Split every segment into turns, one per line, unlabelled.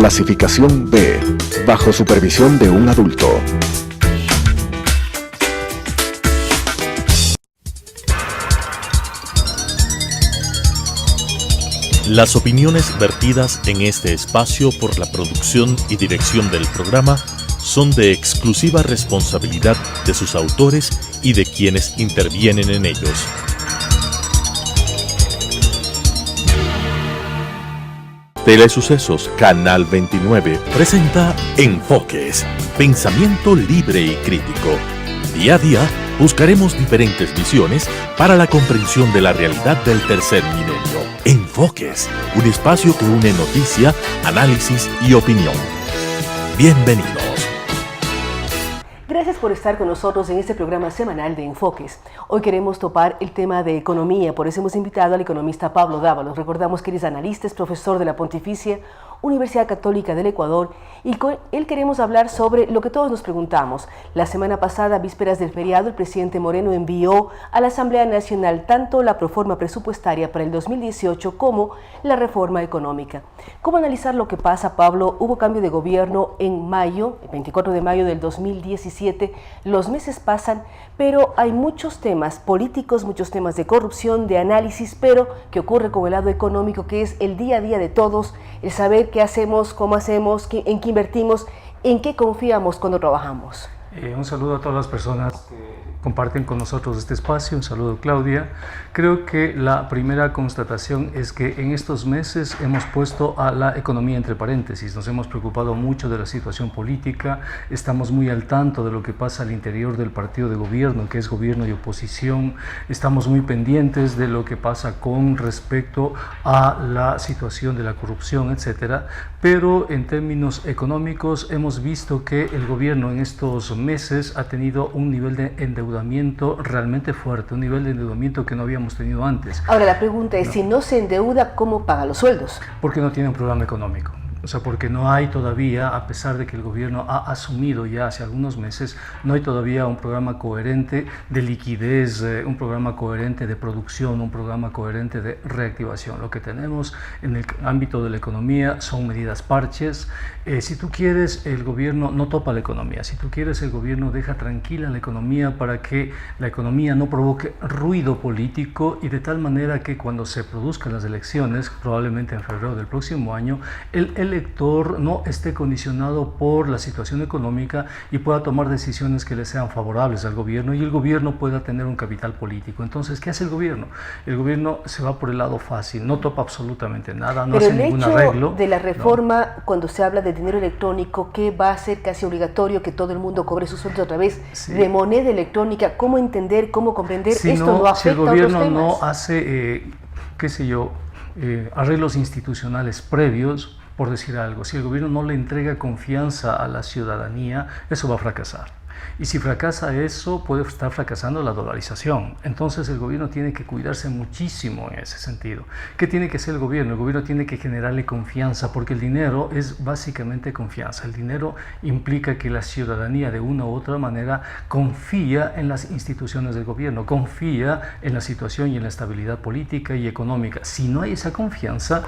Clasificación B, bajo supervisión de un adulto.
Las opiniones vertidas en este espacio por la producción y dirección del programa son de exclusiva responsabilidad de sus autores y de quienes intervienen en ellos. Telesucesos Canal 29 presenta Enfoques, pensamiento libre y crítico. Día a día buscaremos diferentes visiones para la comprensión de la realidad del tercer milenio. Enfoques, un espacio que une noticia, análisis y opinión. Bienvenidos.
Gracias por estar con nosotros en este programa semanal de Enfoques. Hoy queremos topar el tema de economía, por eso hemos invitado al economista Pablo Dávalos. Recordamos que él es analista, es profesor de la Pontificia Universidad Católica del Ecuador y con él queremos hablar sobre lo que todos nos preguntamos. La semana pasada, vísperas del feriado, el presidente Moreno envió a la Asamblea Nacional tanto la proforma presupuestaria para el 2018 como la reforma económica. ¿Cómo analizar lo que pasa, Pablo? Hubo cambio de gobierno en mayo, el 24 de mayo del 2017, los meses pasan, pero hay muchos temas políticos, muchos temas de corrupción, de análisis, pero ¿qué ocurre con el lado económico, que es el día a día de todos, el saber qué hacemos, cómo hacemos, en qué invertimos, en qué confiamos cuando trabajamos?
Un saludo a todas las personas que comparten con nosotros este espacio. Un saludo, Claudia. Creo que la primera constatación es que en estos meses hemos puesto a la economía entre paréntesis. Nos hemos preocupado mucho de la situación política, estamos muy al tanto de lo que pasa al interior del partido de gobierno, que es gobierno y oposición, estamos muy pendientes de lo que pasa con respecto a la situación de la corrupción, etcétera. Pero en términos económicos hemos visto que el gobierno en estos meses ha tenido un nivel de endeudamiento realmente fuerte, un nivel de endeudamiento que no habíamos tenido antes.
Ahora la pregunta es, si no se endeuda, ¿cómo paga los sueldos?
Porque no tiene un programa económico. O sea, porque no hay todavía, a pesar de que el gobierno ha asumido ya hace algunos meses, no hay todavía un programa coherente de liquidez, un programa coherente de producción, un programa coherente de reactivación. Lo que tenemos en el ámbito de la economía son medidas parches. Si tú quieres, el gobierno no topa la economía. Si tú quieres, el gobierno deja tranquila la economía para que la economía no provoque ruido político y de tal manera que cuando se produzcan las elecciones, probablemente en febrero del próximo año, el elector no esté condicionado por la situación económica y pueda tomar decisiones que le sean favorables al gobierno y el gobierno pueda tener un capital político. Entonces, ¿qué hace el gobierno? El gobierno se va por el lado fácil, no topa absolutamente nada, no hace ningún arreglo.
Pero el hecho de la reforma, cuando se habla de dinero electrónico, que va a ser casi obligatorio que todo el mundo cobre sus sueldos a través de moneda electrónica, ¿cómo entender, cómo comprender? Esto no afecta
si el
a otros
gobierno
temas.
no hace, arreglos institucionales previos, por decir algo, si el gobierno no le entrega confianza a la ciudadanía, eso va a fracasar. Y si fracasa eso, puede estar fracasando la dolarización. Entonces el gobierno tiene que cuidarse muchísimo en ese sentido. ¿Qué tiene que hacer el gobierno? El gobierno tiene que generarle confianza, porque el dinero es básicamente confianza. El dinero implica que la ciudadanía de una u otra manera confía en las instituciones del gobierno, confía en la situación y en la estabilidad política y económica. Si no hay esa confianza,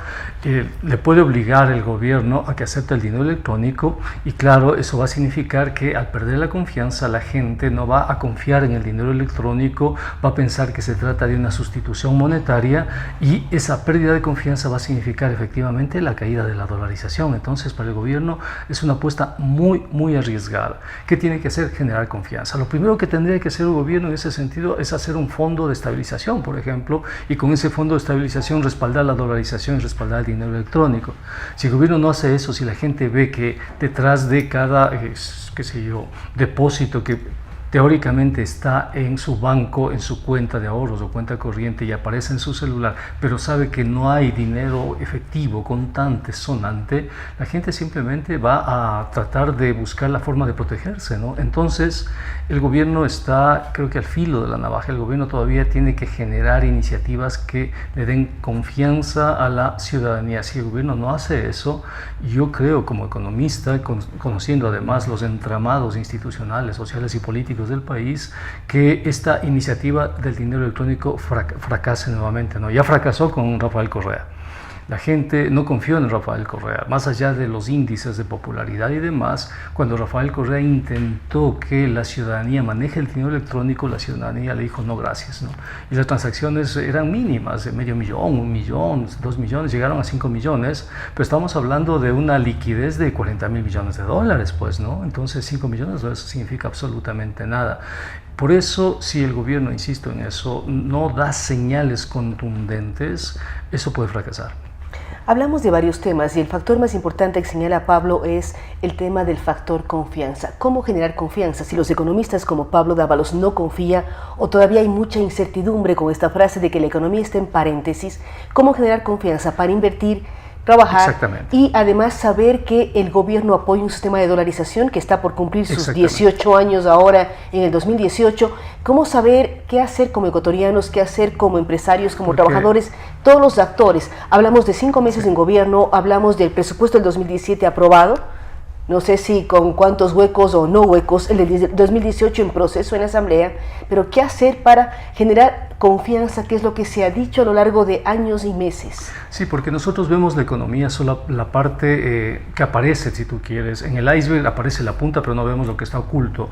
le puede obligar el gobierno a que acepte el dinero electrónico y claro, eso va a significar que al perder la confianza, la gente no va a confiar en el dinero electrónico, va a pensar que se trata de una sustitución monetaria y esa pérdida de confianza va a significar efectivamente la caída de la dolarización. Entonces, para el gobierno es una apuesta muy arriesgada. ¿Qué tiene que hacer? Generar confianza. Lo primero que tendría que hacer el gobierno en ese sentido es hacer un fondo de estabilización, por ejemplo, y con ese fondo de estabilización respaldar la dolarización y respaldar el dinero electrónico. Si el gobierno no hace eso, si la gente ve que detrás de cada depósito que teóricamente está en su banco, en su cuenta de ahorros o cuenta corriente y aparece en su celular, pero sabe que no hay dinero efectivo, contante, sonante, la gente simplemente va a tratar de buscar la forma de protegerse, ¿no? Entonces, el gobierno está, creo que al filo de la navaja. El gobierno todavía tiene que generar iniciativas que le den confianza a la ciudadanía. Si el gobierno no hace eso, yo creo como economista, conociendo además los entramados institucionales, sociales y políticos del país, que esta iniciativa del dinero electrónico fracase nuevamente, ¿no? Ya fracasó con Rafael Correa. La gente no confió en Rafael Correa, más allá de los índices de popularidad y demás. Cuando Rafael Correa intentó que la ciudadanía maneje el dinero electrónico, la ciudadanía le dijo no gracias, ¿no? Y las transacciones eran mínimas, de medio millón, 1 millón, 2 millones, llegaron a 5 millones, pero estamos hablando de una liquidez de 40.000 millones de dólares, pues, ¿no? Entonces 5 millones de dólares significa absolutamente nada. Por eso, si el gobierno, insisto en eso, no da señales contundentes, eso puede fracasar.
Hablamos de varios temas y el factor más importante que señala Pablo es el tema del factor confianza. ¿Cómo generar confianza si los economistas como Pablo Dávalos no confía o todavía hay mucha incertidumbre con esta frase de que la economía está en paréntesis? ¿Cómo generar confianza para invertir, trabajar y además saber que el gobierno apoya un sistema de dolarización que está por cumplir sus 18 años ahora en el 2018? ¿Cómo saber qué hacer como ecuatorianos, qué hacer como empresarios, como trabajadores, todos los actores? Hablamos de 5 meses en gobierno, hablamos del presupuesto del 2017 aprobado, no sé si con cuántos huecos o no huecos, el del 2018 en proceso en la Asamblea, pero ¿qué hacer para generar confianza, que es lo que se ha dicho a lo largo de años y meses?
Sí, porque nosotros vemos la economía solo la parte que aparece, si tú quieres. En el iceberg aparece la punta, pero no vemos lo que está oculto.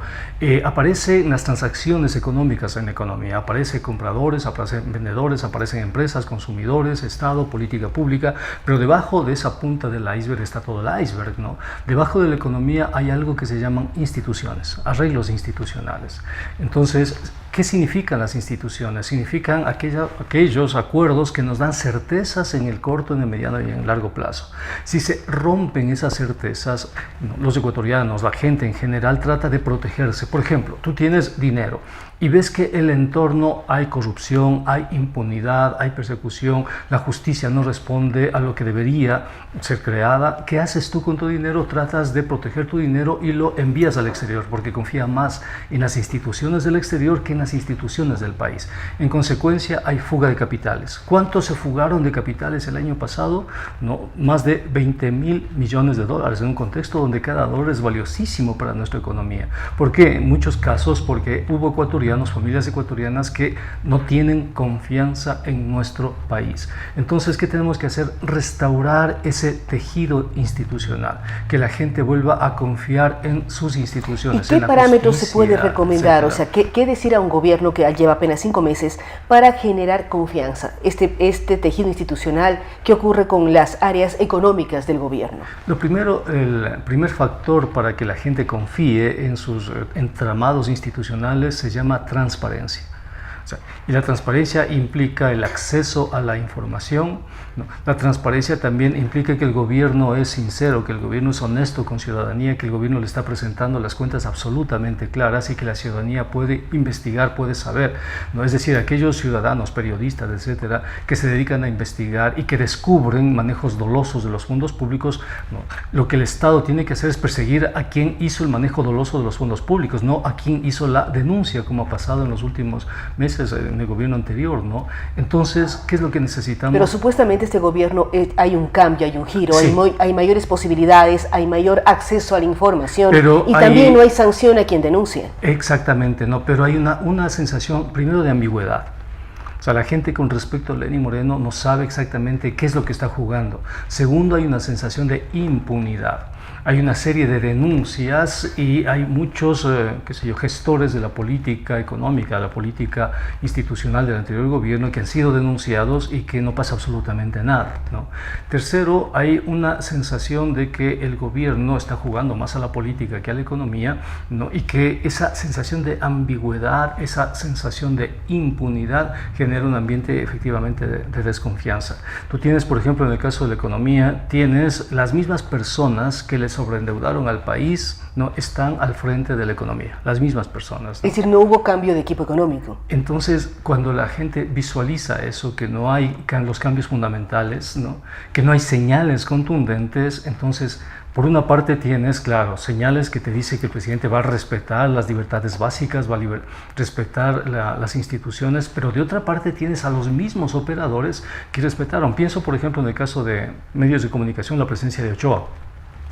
Aparecen las transacciones económicas en la economía. Aparecen compradores, aparecen vendedores, aparecen empresas, consumidores, Estado, política pública, pero debajo de esa punta del iceberg está todo el iceberg, ¿no? Debajo de la economía hay algo que se llaman instituciones, arreglos institucionales. Entonces, ¿qué significan las instituciones? Significan aquellos acuerdos que nos dan certezas en el corto, en el mediano y en el largo plazo. Si se rompen esas certezas, los ecuatorianos, la gente en general trata de protegerse. Por ejemplo, tú tienes dinero y ves que en el entorno hay corrupción, hay impunidad, hay persecución, la justicia no responde a lo que debería ser creada. ¿Qué haces tú con tu dinero? Tratas de proteger tu dinero y lo envías al exterior porque confía más en las instituciones del exterior que en las instituciones del país. En consecuencia, hay fuga de capitales. ¿Cuántos se fugaron de capitales el año pasado? No, más de 20.000 millones de dólares en un contexto donde cada dólar es valiosísimo para nuestra economía. ¿Por qué? En muchos casos porque hubo ecuatorianos, familias ecuatorianas que no tienen confianza en nuestro país. Entonces, ¿qué tenemos que hacer? Restaurar ese tejido institucional, que la gente vuelva a confiar en sus instituciones.
¿Y qué parámetros se puede recomendar? Etcétera. O sea, ¿qué decir a un gobierno que lleva apenas 5 meses para generar confianza? Este tejido institucional, ¿qué ocurre con las áreas económicas del gobierno?
Lo primero, el primer factor para que la gente confíe en sus entramados institucionales se llama transparencia. Y la transparencia implica el acceso a la información, ¿no? La transparencia también implica que el gobierno es sincero, que el gobierno es honesto con ciudadanía, que el gobierno le está presentando las cuentas absolutamente claras y que la ciudadanía puede investigar, puede saber, ¿no? Es decir, aquellos ciudadanos, periodistas, etcétera, que se dedican a investigar y que descubren manejos dolosos de los fondos públicos, ¿no? Lo que el Estado tiene que hacer es perseguir a quien hizo el manejo doloso de los fondos públicos, no a quien hizo la denuncia, como ha pasado en los últimos meses en el gobierno anterior, ¿no? Entonces, ¿qué es lo que necesitamos?
Pero supuestamente este gobierno hay un cambio, hay un giro,
sí.
hay mayores posibilidades, hay mayor acceso a la información,
pero
y también no hay sanción a quien denuncia.
Exactamente, no, pero hay una sensación primero de ambigüedad. O sea, la gente con respecto a Lenín Moreno no sabe exactamente qué es lo que está jugando. Segundo, hay una sensación de impunidad. Hay una serie de denuncias y hay muchos gestores de la política económica, la política institucional del anterior gobierno que han sido denunciados y que no pasa absolutamente nada, ¿no? Tercero, hay una sensación de que el gobierno está jugando más a la política que a la economía, ¿no? Y que esa sensación de ambigüedad, esa sensación de impunidad genera un ambiente efectivamente de desconfianza. Tú tienes, por ejemplo, en el caso de la economía, tienes las mismas personas que les sobreendeudaron al país, ¿no? Están al frente de la economía, las mismas personas, ¿no?
Es decir, no hubo cambio de equipo económico.
Entonces, cuando la gente visualiza eso, que no hay los cambios fundamentales, ¿no? Que no hay señales contundentes, entonces, por una parte tienes, claro, señales que te dicen que el presidente va a respetar las libertades básicas, va a respetar las instituciones, pero de otra parte tienes a los mismos operadores que respetaron. Pienso, por ejemplo, en el caso de medios de comunicación, la presencia de Ochoa,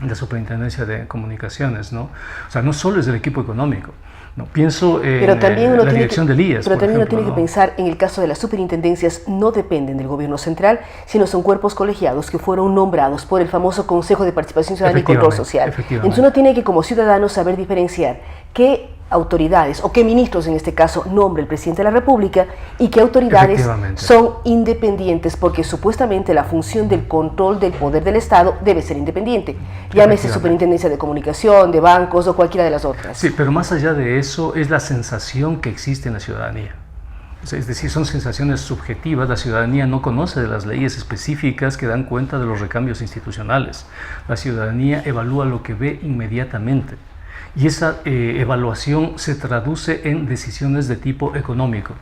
la Superintendencia de Comunicaciones, ¿no? O sea, no solo es del equipo económico, No, pienso en la dirección del IES.
Pero también uno tiene que pensar en el caso de las superintendencias, no dependen del gobierno central, sino son cuerpos colegiados que fueron nombrados por el famoso Consejo de Participación Ciudadana y Control Social. Entonces uno tiene que como ciudadano saber diferenciar qué autoridades o qué ministros en este caso nombra el presidente de la República y qué autoridades son independientes, porque supuestamente la función del control del poder del Estado debe ser independiente, llámese superintendencia de comunicación, de bancos o cualquiera de las otras.
Sí, pero más allá de eso es la sensación que existe en la ciudadanía. Es decir, son sensaciones subjetivas. La ciudadanía no conoce de las leyes específicas que dan cuenta de los recambios institucionales. La ciudadanía evalúa lo que ve inmediatamente. Y esa evaluación se traduce en decisiones de tipo económico.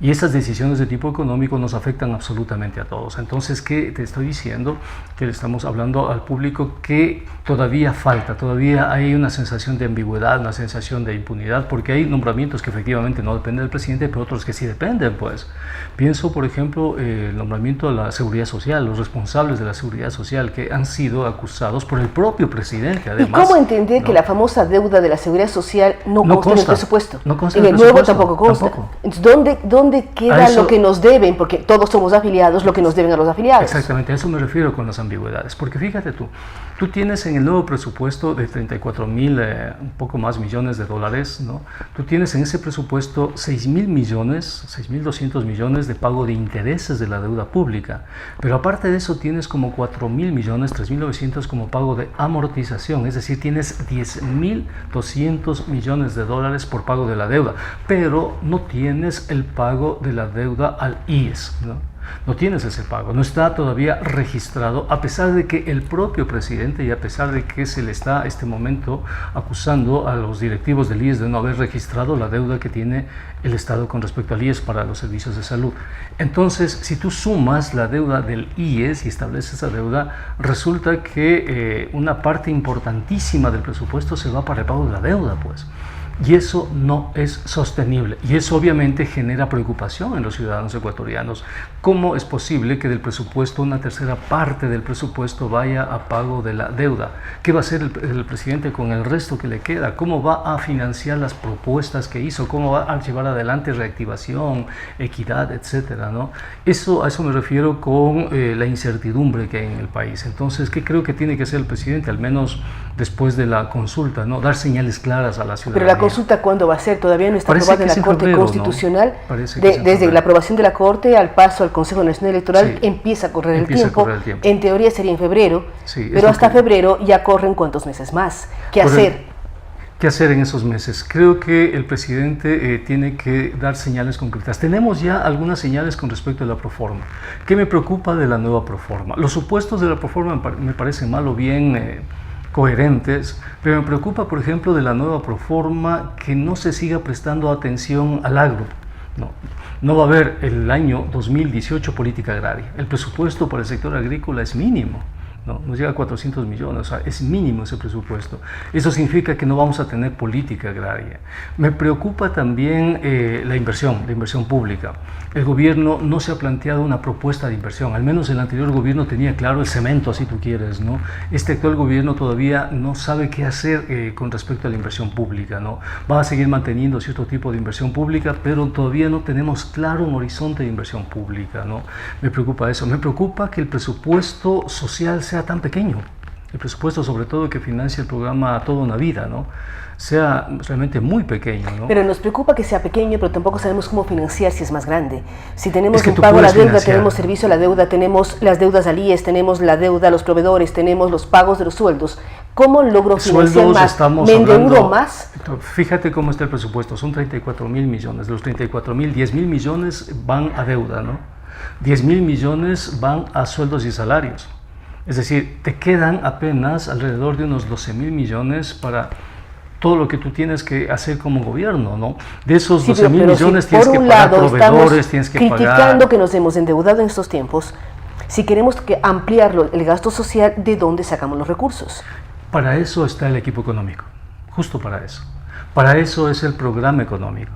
Y esas decisiones de tipo económico nos afectan absolutamente a todos. Entonces, ¿qué te estoy diciendo? Que le estamos hablando al público que todavía falta, todavía hay una sensación de ambigüedad, una sensación de impunidad, porque hay nombramientos que efectivamente no dependen del presidente, pero otros que sí dependen, pues. Pienso, por ejemplo, el nombramiento de la seguridad social, los responsables de la seguridad social que han sido acusados por el propio presidente, además.
¿Y cómo entender que la famosa deuda de la seguridad social no consta en el presupuesto?
No consta
en el nuevo tampoco consta. Entonces, ¿dónde queda lo que nos deben? Porque todos somos afiliados, lo que nos deben a los afiliados.
Exactamente, a eso me refiero con las ambigüedades. Porque fíjate tú tienes en el nuevo presupuesto de 34,000, un poco más millones de dólares, ¿no? Tú tienes en ese presupuesto 6,000 millones, 6,200 millones de pago de intereses de la deuda pública. Pero aparte de eso tienes como 4,000 millones, 3,900 como pago de amortización. Es decir, tienes 10,200 millones de dólares por pago de la deuda. Pero no tienes el pago de la deuda al IES, ¿no? No tienes ese pago, no está todavía registrado, a pesar de que el propio presidente y a pesar de que se le está a este momento acusando a los directivos del IES de no haber registrado la deuda que tiene el Estado con respecto al IES para los servicios de salud. Entonces, si tú sumas la deuda del IES y estableces esa deuda, resulta que una parte importantísima del presupuesto se va para el pago de la deuda, pues. Y eso no es sostenible y eso obviamente genera preocupación en los ciudadanos ecuatorianos. ¿Cómo es posible que del presupuesto una tercera parte del presupuesto vaya a pago de la deuda? ¿Qué va a hacer el presidente con el resto que le queda? ¿Cómo va a financiar las propuestas que hizo? ¿Cómo va a llevar adelante reactivación, equidad, etcétera, ¿no? A eso me refiero con la incertidumbre que hay en el país. Entonces, ¿qué creo que tiene que hacer el presidente? Al menos después de la consulta, ¿no? Dar señales claras a la ciudadanía.
Pero la consulta, ¿cuándo va a ser? Todavía no está aprobada en la Corte Constitucional. ¿No? Desde la aprobación de la Corte al paso al Consejo Nacional Electoral empieza a correr el tiempo. En teoría sería en febrero, pero hasta febrero ya corren ¿cuántos meses más? ¿Qué hacer?
¿Qué hacer en esos meses? Creo que el presidente tiene que dar señales concretas. Tenemos ya algunas señales con respecto a la proforma. ¿Qué me preocupa de la nueva proforma? Los supuestos de la proforma me parecen mal o bien coherentes, pero me preocupa, por ejemplo, de la nueva proforma que no se siga prestando atención al agro. No va a haber el año 2018 política agraria. El presupuesto para el sector agrícola es mínimo. No, nos llega a 400 millones, o sea, es mínimo ese presupuesto. Eso significa que no vamos a tener política agraria. Me preocupa también la inversión pública. El gobierno no se ha planteado una propuesta de inversión, al menos el anterior gobierno tenía claro el cemento, si tú quieres, ¿no? Este actual gobierno todavía no sabe qué hacer con respecto a la inversión pública, ¿no? Va a seguir manteniendo cierto tipo de inversión pública, pero todavía no tenemos claro un horizonte de inversión pública, ¿no? Me preocupa eso, me preocupa que el presupuesto social sea tan pequeño, el presupuesto sobre todo que financia el programa Toda una Vida, ¿no? Sea realmente muy pequeño, ¿no?
Pero nos preocupa que sea pequeño, pero tampoco sabemos cómo financiar si es más grande. Si tenemos un pago a la deuda, tenemos servicio a la deuda, tenemos las deudas al IES, tenemos la deuda a los proveedores, tenemos los pagos de los sueldos. ¿Cómo logro financiar más? ¿Me endeudo más?
Fíjate cómo está el presupuesto, son 34,000 millones. De los 34,000, 10,000 millones van a deuda, ¿no? 10,000 millones van a sueldos y salarios. Es decir, te quedan apenas alrededor de unos 12,000 millones para todo lo que tú tienes que hacer como gobierno, ¿no? De esos 12,000 millones tienes que pagar proveedores, tienes que pagar...
criticando que nos hemos endeudado en estos tiempos, si queremos ampliarlo, el gasto social, ¿de dónde sacamos los recursos?
Para eso está el equipo económico, justo para eso. Para eso es el programa económico.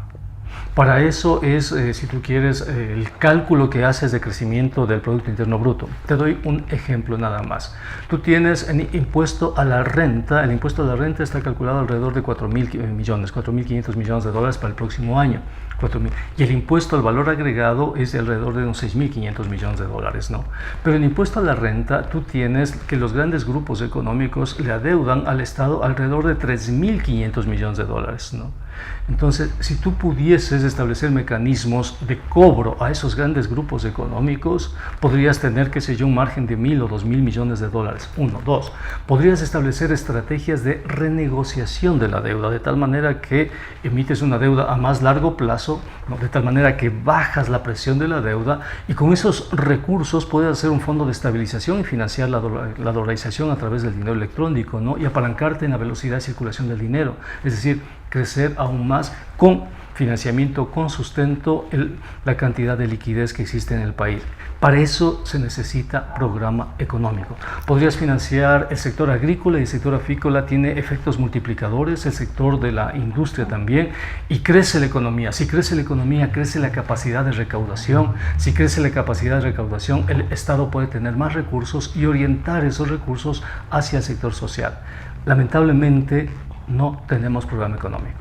Para eso es, si tú quieres, el cálculo que haces de crecimiento del Producto Interno Bruto. Te doy un ejemplo nada más. Tú tienes el impuesto a la renta. El impuesto a la renta está calculado alrededor de 4.000 millones, 4.500 millones de dólares para el próximo año. 4.000. Y el impuesto al valor agregado es de alrededor de unos 6.500 millones de dólares, ¿no? Pero el impuesto a la renta, tú tienes que los grandes grupos económicos le adeudan al Estado alrededor de 3.500 millones de dólares, ¿no? Entonces, si tú pudieses establecer mecanismos de cobro a esos grandes grupos económicos, podrías tener, qué sé yo, un margen de 1.000 o 2.000 millones de dólares. Uno, dos. Podrías establecer estrategias de renegociación de la deuda, de tal manera que emites una deuda a más largo plazo, ¿no? De tal manera que bajas la presión de la deuda y con esos recursos puedes hacer un fondo de estabilización y financiar la dolarización a través del dinero electrónico, ¿no? Y apalancarte en la velocidad de circulación del dinero. Es decir, crecer aún más con financiamiento, con sustento, la cantidad de liquidez que existe en el país. Para eso se necesita programa económico. Podrías financiar el sector agrícola y el sector avícola tiene efectos multiplicadores, el sector de la industria también, y crece la economía. Si crece la economía, crece la capacidad de recaudación. Si crece la capacidad de recaudación, el Estado puede tener más recursos y orientar esos recursos hacia el sector social. Lamentablemente, no tenemos programa económico.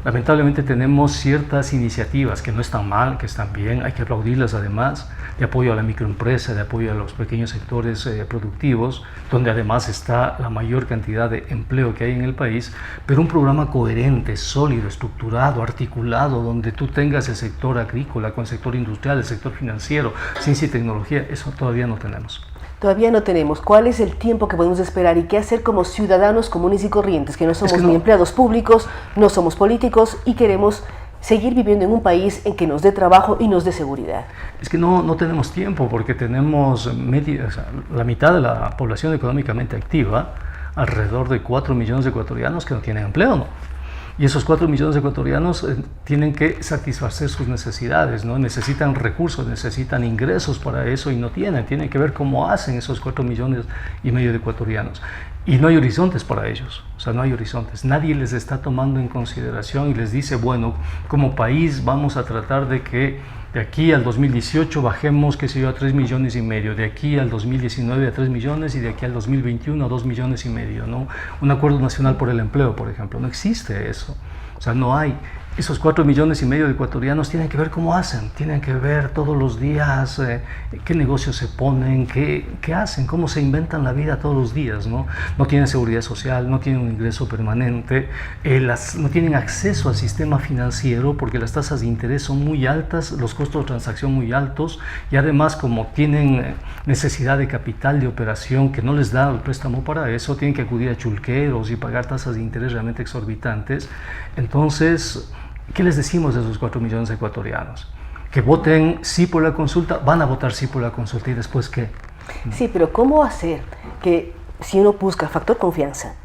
Lamentablemente tenemos ciertas iniciativas que no están mal, que están bien, hay que aplaudirlas además, de apoyo a la microempresa, de apoyo a los pequeños sectores productivos, donde además está la mayor cantidad de empleo que hay en el país, pero un programa coherente, sólido, estructurado, articulado, donde tú tengas el sector agrícola con el sector industrial, el sector financiero, ciencia y tecnología, eso todavía no tenemos.
Todavía no tenemos. ¿Cuál es el tiempo que podemos esperar y qué hacer como ciudadanos comunes y corrientes, que no somos ni empleados públicos, no somos políticos y queremos seguir viviendo en un país en que nos dé trabajo y nos dé seguridad?
Es que no tenemos tiempo porque tenemos la mitad de la población económicamente activa, alrededor de 4 millones de ecuatorianos que no tienen empleo, ¿no? Y esos 4 millones de ecuatorianos tienen que satisfacer sus necesidades, ¿no? Necesitan recursos, necesitan ingresos para eso y no tienen que ver cómo hacen esos 4 millones y medio de ecuatorianos. Y no hay horizontes para ellos, o sea, no hay horizontes. Nadie les está tomando en consideración y les dice, bueno, como país vamos a tratar de que de aquí al 2018 bajemos, qué sé yo, a 3 millones y medio, de aquí al 2019 a 3 millones y de aquí al 2021 a 2 millones y medio, ¿no? Un acuerdo nacional por el empleo, por ejemplo, no existe eso, o sea, no hay. Esos 4 millones y medio de ecuatorianos tienen que ver cómo hacen, tienen que ver todos los días qué negocios se ponen, qué hacen, cómo se inventan la vida todos los días, ¿no? No tienen seguridad social, no tienen un ingreso permanente, no tienen acceso al sistema financiero porque las tasas de interés son muy altas, los costos de transacción muy altos y además como tienen necesidad de capital de operación que no les da el préstamo para eso, tienen que acudir a chulqueros y pagar tasas de interés realmente exorbitantes. Entonces, ¿qué les decimos a esos 4 millones de ecuatorianos? Que voten sí por la consulta, van a votar sí por la consulta y después ¿qué?
Sí, pero ¿cómo hacer que si uno busca factor confianza,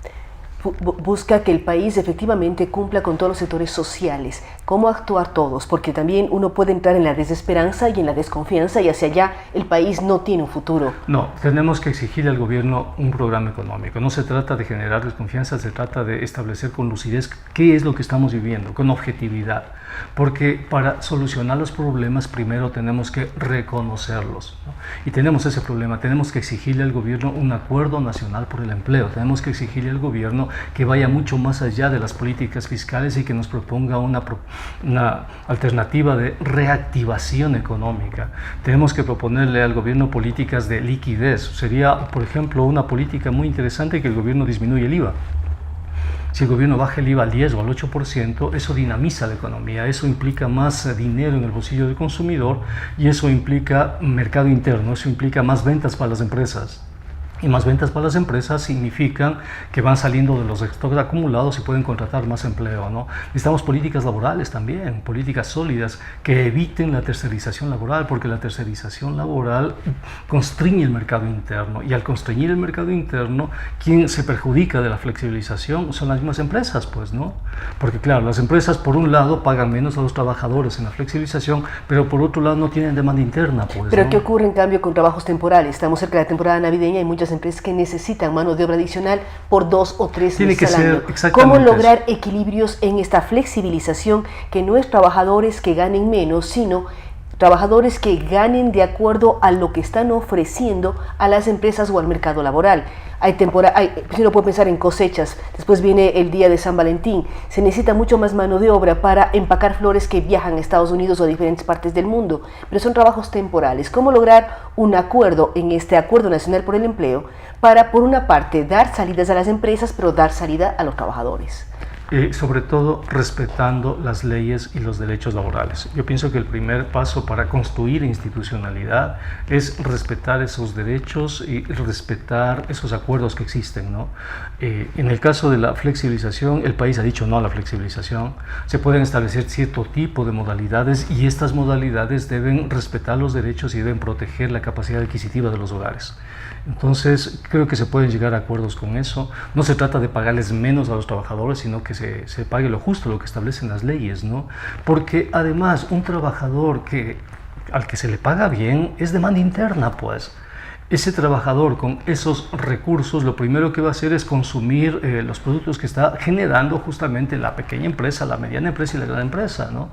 busca que el país efectivamente cumpla con todos los sectores sociales? ¿Cómo actuar todos? Porque también uno puede entrar en la desesperanza y en la desconfianza y hacia allá el país no tiene un futuro.
No, tenemos que exigir al gobierno un programa económico. No se trata de generar desconfianza, se trata de establecer con lucidez qué es lo que estamos viviendo, con objetividad. Porque para solucionar los problemas primero tenemos que reconocerlos, ¿no? Y tenemos ese problema, tenemos que exigirle al gobierno un acuerdo nacional por el empleo, tenemos que exigirle al gobierno que vaya mucho más allá de las políticas fiscales y que nos proponga una alternativa de reactivación económica. Tenemos que proponerle al gobierno políticas de liquidez. Sería, por ejemplo, una política muy interesante que el gobierno disminuya el IVA. Si el gobierno baja el IVA al 10 o al 8%, eso dinamiza la economía, eso implica más dinero en el bolsillo del consumidor y eso implica mercado interno, eso implica más ventas para las empresas. Y más ventas para las empresas significan que van saliendo de los stocks acumulados y pueden contratar más empleo, ¿no? Necesitamos políticas laborales también, políticas sólidas que eviten la tercerización laboral, porque la tercerización laboral constriñe el mercado interno y al constreñir el mercado interno, quien se perjudica de la flexibilización son las mismas empresas, pues, ¿no? Porque claro, las empresas por un lado pagan menos a los trabajadores en la flexibilización, pero por otro lado no tienen demanda interna, pues,
Pero
¿no?
¿qué ocurre en cambio con trabajos temporales? Estamos cerca de la temporada navideña y muchas las empresas que necesitan mano de obra adicional por 2 o 3
Tiene
meses
que
al
ser
año.
exactamente
¿Cómo lograr
eso?
equilibrios en esta flexibilización, que no es trabajadores que ganen menos, sino trabajadores que ganen de acuerdo a lo que están ofreciendo a las empresas o al mercado laboral? Si uno puede pensar en cosechas, después viene el día de San Valentín, se necesita mucho más mano de obra para empacar flores que viajan a Estados Unidos o a diferentes partes del mundo, pero son trabajos temporales. ¿Cómo lograr un acuerdo en este Acuerdo Nacional por el Empleo para, por una parte, dar salidas a las empresas, pero dar salida a los trabajadores?
Sobre todo respetando las leyes y los derechos laborales. Yo pienso que el primer paso para construir institucionalidad es respetar esos derechos y respetar esos acuerdos que existen, ¿no? En el caso de la flexibilización, el país ha dicho no a la flexibilización. Se pueden establecer cierto tipo de modalidades y estas modalidades deben respetar los derechos y deben proteger la capacidad adquisitiva de los hogares. Entonces, creo que se pueden llegar a acuerdos con eso. No se trata de pagarles menos a los trabajadores, sino que se pague lo justo, lo que establecen las leyes, ¿no? Porque además, un trabajador al que se le paga bien es demanda interna, pues. Ese trabajador con esos recursos lo primero que va a hacer es consumir los productos que está generando justamente la pequeña empresa, la mediana empresa y la gran empresa, ¿no?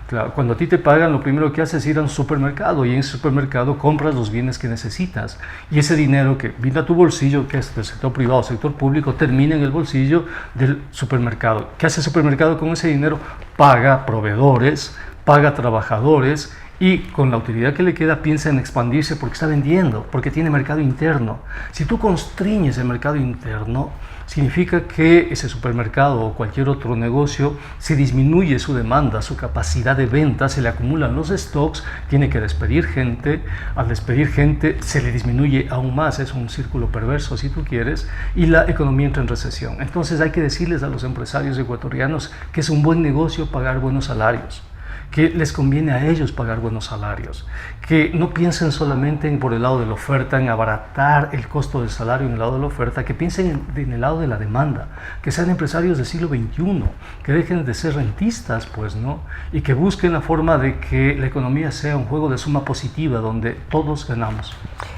Claro, cuando a ti te pagan, lo primero que haces es ir a un supermercado y en ese supermercado compras los bienes que necesitas. Y ese dinero que viene a tu bolsillo, que es del sector privado o sector público, termina en el bolsillo del supermercado. ¿Qué hace el supermercado con ese dinero? Paga proveedores, paga trabajadores, y con la utilidad que le queda piensa en expandirse porque está vendiendo, porque tiene mercado interno. Si tú constriñes el mercado interno, significa que ese supermercado o cualquier otro negocio se disminuye su demanda, su capacidad de venta, se le acumulan los stocks, tiene que despedir gente, al despedir gente se le disminuye aún más, es un círculo perverso si tú quieres, y la economía entra en recesión. Entonces hay que decirles a los empresarios ecuatorianos que es un buen negocio pagar buenos salarios, que les conviene a ellos pagar buenos salarios, que no piensen solamente por el lado de la oferta, en abaratar el costo del salario en el lado de la oferta, que piensen en el lado de la demanda, que sean empresarios del siglo XXI, que dejen de ser rentistas, pues, ¿no? Y que busquen la forma de que la economía sea un juego de suma positiva, donde todos ganamos.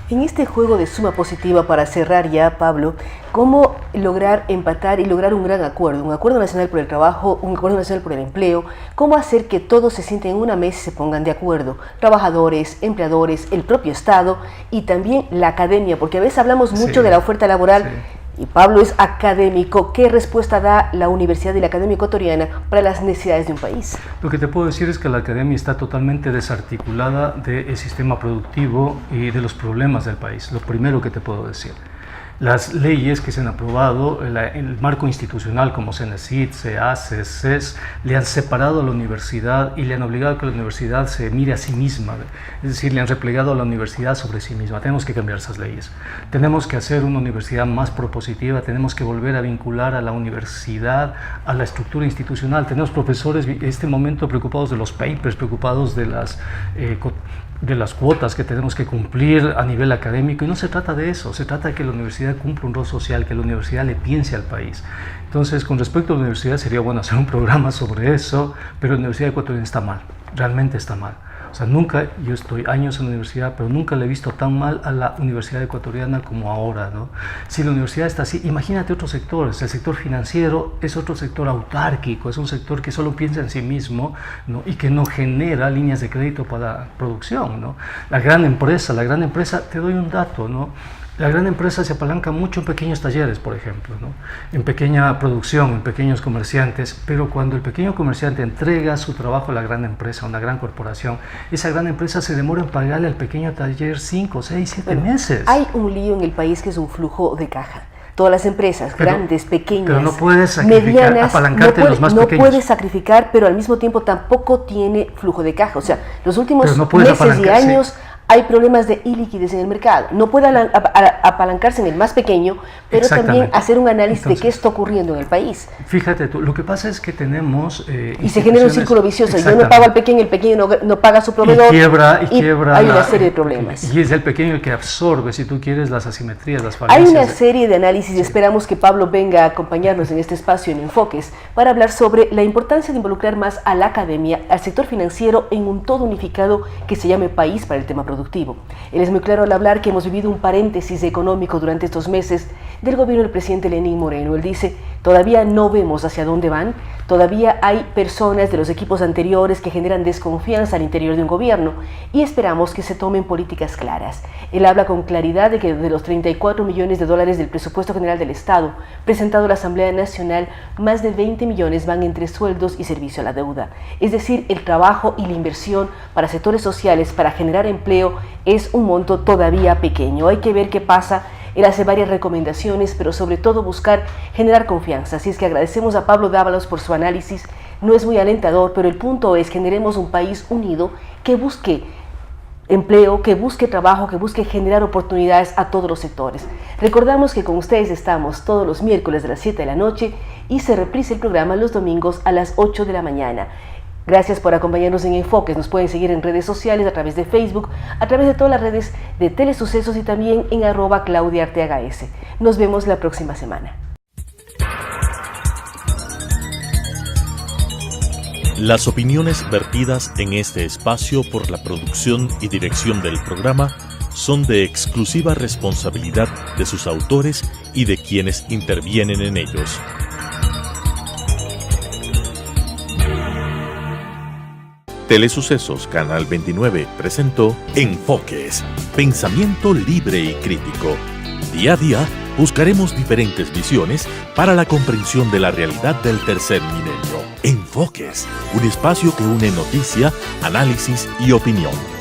En este juego de suma positiva, para cerrar ya, Pablo, ¿cómo lograr empatar y lograr un gran acuerdo? Un acuerdo nacional por el trabajo, un acuerdo nacional por el empleo. ¿Cómo hacer que todos se sienten en una mesa y se pongan de acuerdo? Trabajadores, empleadores, el propio Estado y también la academia, porque a veces hablamos mucho de la oferta laboral. Y Pablo es académico. ¿Qué respuesta da la universidad y la academia ecuatoriana para las necesidades de un país?
Lo que te puedo decir es que la academia está totalmente desarticulada del sistema productivo y de los problemas del país. Lo primero que te puedo decir. Las leyes que se han aprobado, el marco institucional como CENESID, CEACE, CES, le han separado a la universidad y le han obligado a que la universidad se mire a sí misma. Es decir, le han replegado a la universidad sobre sí misma. Tenemos que cambiar esas leyes. Tenemos que hacer una universidad más propositiva, tenemos que volver a vincular a la universidad a la estructura institucional. Tenemos profesores en este momento preocupados de los papers, preocupados de las cuotas que tenemos que cumplir a nivel académico, y no se trata de eso, se trata de que la universidad cumpla un rol social, que la universidad le piense al país. Entonces, con respecto a la universidad, sería bueno hacer un programa sobre eso, pero la Universidad Ecuatoriana está mal, realmente está mal. O sea, nunca, yo estoy años en la universidad, pero nunca le he visto tan mal a la Universidad Ecuatoriana como ahora, ¿no? Si la universidad está así, imagínate otros sectores. El sector financiero es otro sector autárquico, es un sector que solo piensa en sí mismo, ¿no? Y que no genera líneas de crédito para producción, ¿no? La gran empresa, te doy un dato, ¿no? La gran empresa se apalanca mucho en pequeños talleres, por ejemplo, ¿no? En pequeña producción, en pequeños comerciantes, pero cuando el pequeño comerciante entrega su trabajo a la gran empresa, a una gran corporación, esa gran empresa se demora en pagarle al pequeño taller 5, 6, 7 meses.
Hay un lío en el país que es un flujo de caja. Todas las empresas, grandes, pequeñas,
pero no puedes medianas, apalancarte en los más pequeños.
No puedes sacrificar, pero al mismo tiempo tampoco tiene flujo de caja. O sea, los últimos meses y años hay problemas de iliquidez en el mercado. No puede apalancarse en el más pequeño, pero también hacer un análisis de qué está ocurriendo en el país.
Fíjate tú, lo que pasa es que tenemos...
y se genera un círculo vicioso. Yo no pago al pequeño, el pequeño no paga a su proveedor.
Y quiebra
hay una serie de problemas.
Y es el pequeño el que absorbe, si tú quieres, las asimetrías, las falencias.
Hay una serie de análisis y esperamos que Pablo venga a acompañarnos en este espacio en Enfoques para hablar sobre la importancia de involucrar más a la academia, al sector financiero en un todo unificado que se llame país para el tema productivo. productivo. Él es muy claro al hablar que hemos vivido un paréntesis económico durante estos meses del gobierno del presidente Lenín Moreno. Él dice, todavía no vemos hacia dónde van, todavía hay personas de los equipos anteriores que generan desconfianza al interior de un gobierno y esperamos que se tomen políticas claras. Él habla con claridad de que de los 34 millones de dólares del presupuesto general del Estado presentado a la Asamblea Nacional, más de 20 millones van entre sueldos y servicio a la deuda. Es decir, el trabajo y la inversión para sectores sociales, para generar empleo, es un monto todavía pequeño. Hay que ver qué pasa. Él hace varias recomendaciones, pero sobre todo buscar generar confianza. Así es que agradecemos a Pablo Dávalos por su análisis. No es muy alentador, pero el punto es generemos un país unido que busque empleo, que busque trabajo, que busque generar oportunidades a todos los sectores. Recordamos que con ustedes estamos todos los miércoles a las 7 de la noche y se reprisa el programa los domingos a las 8 de la mañana. Gracias por acompañarnos en Enfoques. Nos pueden seguir en redes sociales, a través de Facebook, a través de todas las redes de Telesucesos y también en @ClaudiaArteagaS. Nos vemos la próxima semana.
Las opiniones vertidas en este espacio por la producción y dirección del programa son de exclusiva responsabilidad de sus autores y de quienes intervienen en ellos. Telesucesos Canal 29 presentó Enfoques, pensamiento libre y crítico. Día a día buscaremos diferentes visiones para la comprensión de la realidad del tercer milenio. Enfoques, un espacio que une noticia, análisis y opinión.